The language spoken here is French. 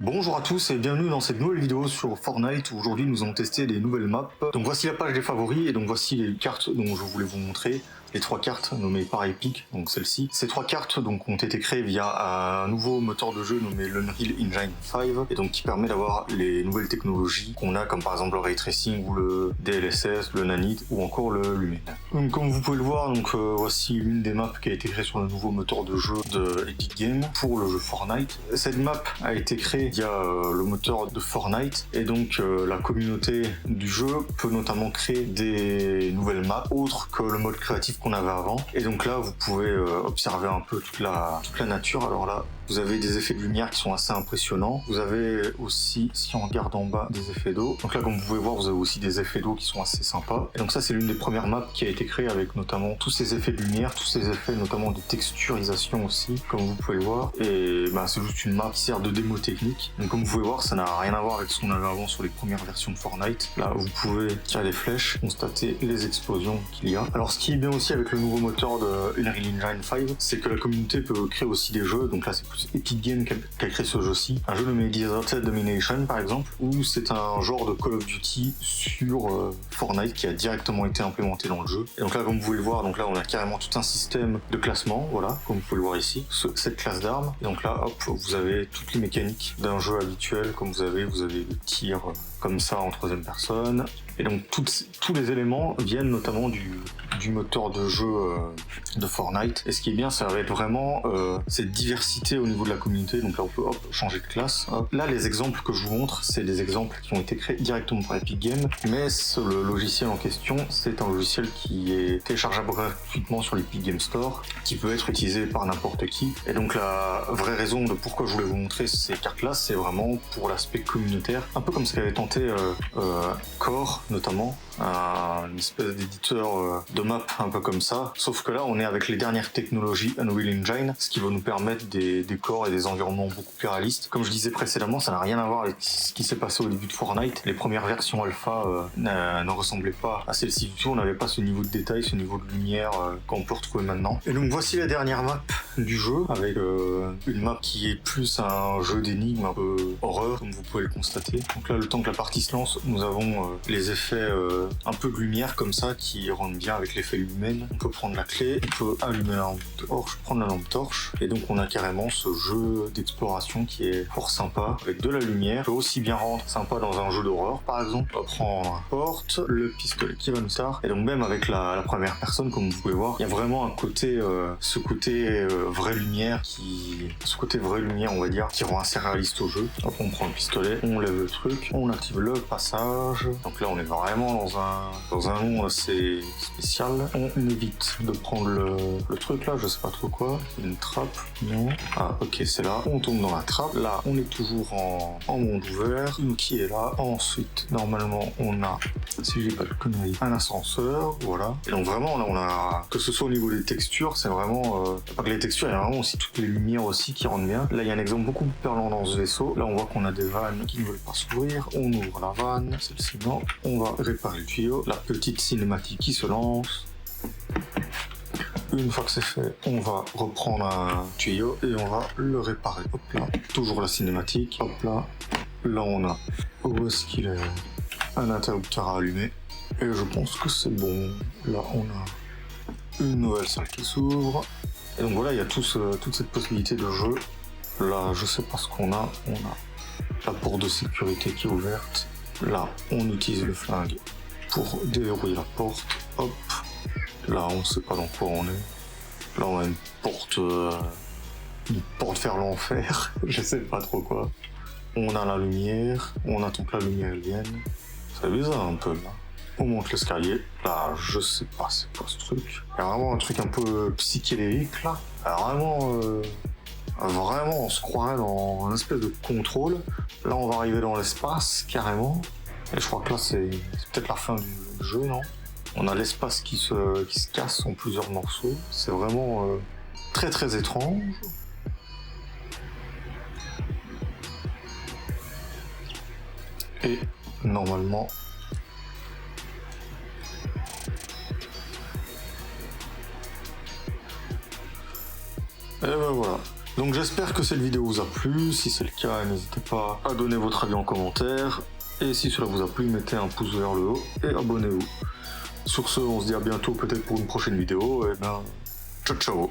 Bonjour à tous et bienvenue dans cette nouvelle vidéo sur Fortnite où aujourd'hui nous allons tester les nouvelles maps. Donc voici la page des favoris et donc voici les cartes dont je voulais vous montrer. Les trois cartes nommées par Epic, donc celle-ci. Ces trois cartes donc ont été créées via un nouveau moteur de jeu nommé l'Unreal Engine 5 et donc qui permet d'avoir les nouvelles technologies qu'on a comme par exemple le Ray Tracing ou le DLSS, le Nanite ou encore le Lumen. Donc comme vous pouvez le voir, donc voici une des maps qui a été créée sur le nouveau moteur de jeu de Epic Games pour le jeu Fortnite. Cette map a été créée via le moteur de Fortnite et donc la communauté du jeu peut notamment créer des nouvelles maps autres que le mode créatif qu'on avait avant. Et donc là, vous pouvez observer un peu toute la nature. Alors là, vous avez des effets de lumière qui sont assez impressionnants. Vous avez aussi, si on regarde en bas, des effets d'eau. Donc là, comme vous pouvez voir, vous avez aussi des effets d'eau qui sont assez sympas. Et donc ça, c'est l'une des premières maps qui a été créée avec notamment tous ces effets de lumière, tous ces effets notamment de texturisation aussi, comme vous pouvez le voir. Et bah, c'est juste une map qui sert de démo technique. Donc comme vous pouvez voir, ça n'a rien à voir avec ce qu'on avait avant sur les premières versions de Fortnite. Là, vous pouvez tirer les flèches, constater les explosions qu'il y a. Alors ce qui est bien aussi avec le nouveau moteur de Unreal Engine 5, c'est que la communauté peut créer aussi des jeux. Donc là, c'est plus Epic Games qui a créé ce jeu-ci. Un jeu nommé Deserted Domination, par exemple, où c'est un genre de Call of Duty sur Fortnite qui a directement été implémenté dans le jeu. Et donc là, comme vous pouvez le voir, donc là, on a carrément tout un système de classement, voilà, comme vous pouvez le voir ici, cette classe d'armes. Et donc là, hop, vous avez toutes les mécaniques d'un jeu habituel, comme vous avez le tir comme ça en troisième personne. Et donc tous les éléments viennent notamment du moteur de jeu de Fortnite. Et ce qui est bien, ça va être vraiment cette diversité au niveau de la communauté. Donc là, on peut changer de classe. Hop. Là, les exemples que je vous montre, c'est des exemples qui ont été créés directement par Epic Games. Mais le logiciel en question, c'est un logiciel qui est téléchargeable gratuitement sur l'Epic Games Store, qui peut être utilisé par n'importe qui. Et donc la vraie raison de pourquoi je voulais vous montrer ces cartes-là, c'est vraiment pour l'aspect communautaire. Un peu comme ce qu'avait tenté Core, notamment, une espèce d'éditeur de map un peu comme ça, sauf que là on est avec les dernières technologies Unreal Engine, ce qui va nous permettre des décors et des environnements beaucoup plus réalistes. Comme je disais précédemment, ça n'a rien à voir avec ce qui s'est passé au début de Fortnite. Les premières versions alpha ne ressemblaient pas à celle-ci du tout, on n'avait pas ce niveau de détail, ce niveau de lumière qu'on peut retrouver maintenant. Et donc voici la dernière map du jeu, avec une map qui est plus un jeu d'énigmes, un peu horreur, comme vous pouvez le constater. Donc là, le temps que la partie se lance, nous avons les effets un peu de lumière comme ça qui rendent bien avec l'effet lumen. On peut prendre la clé, on peut allumer la lampe torche, prendre la lampe torche, et donc on a carrément ce jeu d'exploration qui est fort sympa avec de la lumière. On peut aussi bien rendre sympa dans un jeu d'horreur par exemple. On va prendre la porte, le pistolet qui va nous tard, et donc même avec la première personne, comme vous pouvez voir, il y a vraiment un côté, ce côté vraie lumière on va dire, qui rend assez réaliste au jeu. Hop, on prend le pistolet, on lève le truc, on active le passage. Donc là on est vraiment dans un monde assez spécial. On évite de prendre le truc là, je sais pas trop quoi. Une trappe, non. Ah ok, c'est là. On tombe dans la trappe. Là on est toujours en monde ouvert. Une qui est là. Ensuite, normalement on a, si j'ai pas de conneries, un ascenseur, voilà. Et donc vraiment là on a, que ce soit au niveau des textures, c'est vraiment, pas que les textures, il y a vraiment aussi toutes les lumières aussi qui rendent bien. Là il y a un exemple beaucoup plus parlant dans ce vaisseau. Là on voit qu'on a des vannes qui ne veulent pas s'ouvrir. On ouvre la vanne, celle-ci non. On va réparer le tuyau. La petite cinématique qui se lance. Une fois que c'est fait, on va reprendre un tuyau et on va le réparer. Hop là, toujours la cinématique. Hop là, là on a, où est-ce qu'il est, un interrupteur à allumer. Et je pense que c'est bon. Là on a une nouvelle salle qui s'ouvre. Et donc voilà, il y a toute cette possibilité de jeu. Là, je sais pas ce qu'on a. On a la porte de sécurité qui est ouverte. Là, on utilise le flingue pour déverrouiller la porte. Hop. Là, on sait pas dans quoi on est. Là, on a une porte vers l'enfer. Je sais pas trop quoi. On a la lumière. On attend que la lumière vienne. C'est bizarre un peu là. On monte l'escalier. Là, je sais pas c'est quoi ce truc. Il y a vraiment un truc un peu psychédélique là. Vraiment, on se croirait dans un espèce de contrôle. Là, on va arriver dans l'espace, carrément. Et je crois que là, c'est peut-être la fin du jeu, non? On a l'espace qui se casse en plusieurs morceaux. C'est vraiment très très étrange. Et normalement... Et ben voilà. Donc j'espère que cette vidéo vous a plu, si c'est le cas n'hésitez pas à donner votre avis en commentaire, et si cela vous a plu mettez un pouce vers le haut et abonnez-vous. Sur ce on se dit à bientôt peut-être pour une prochaine vidéo, et ben ciao ciao.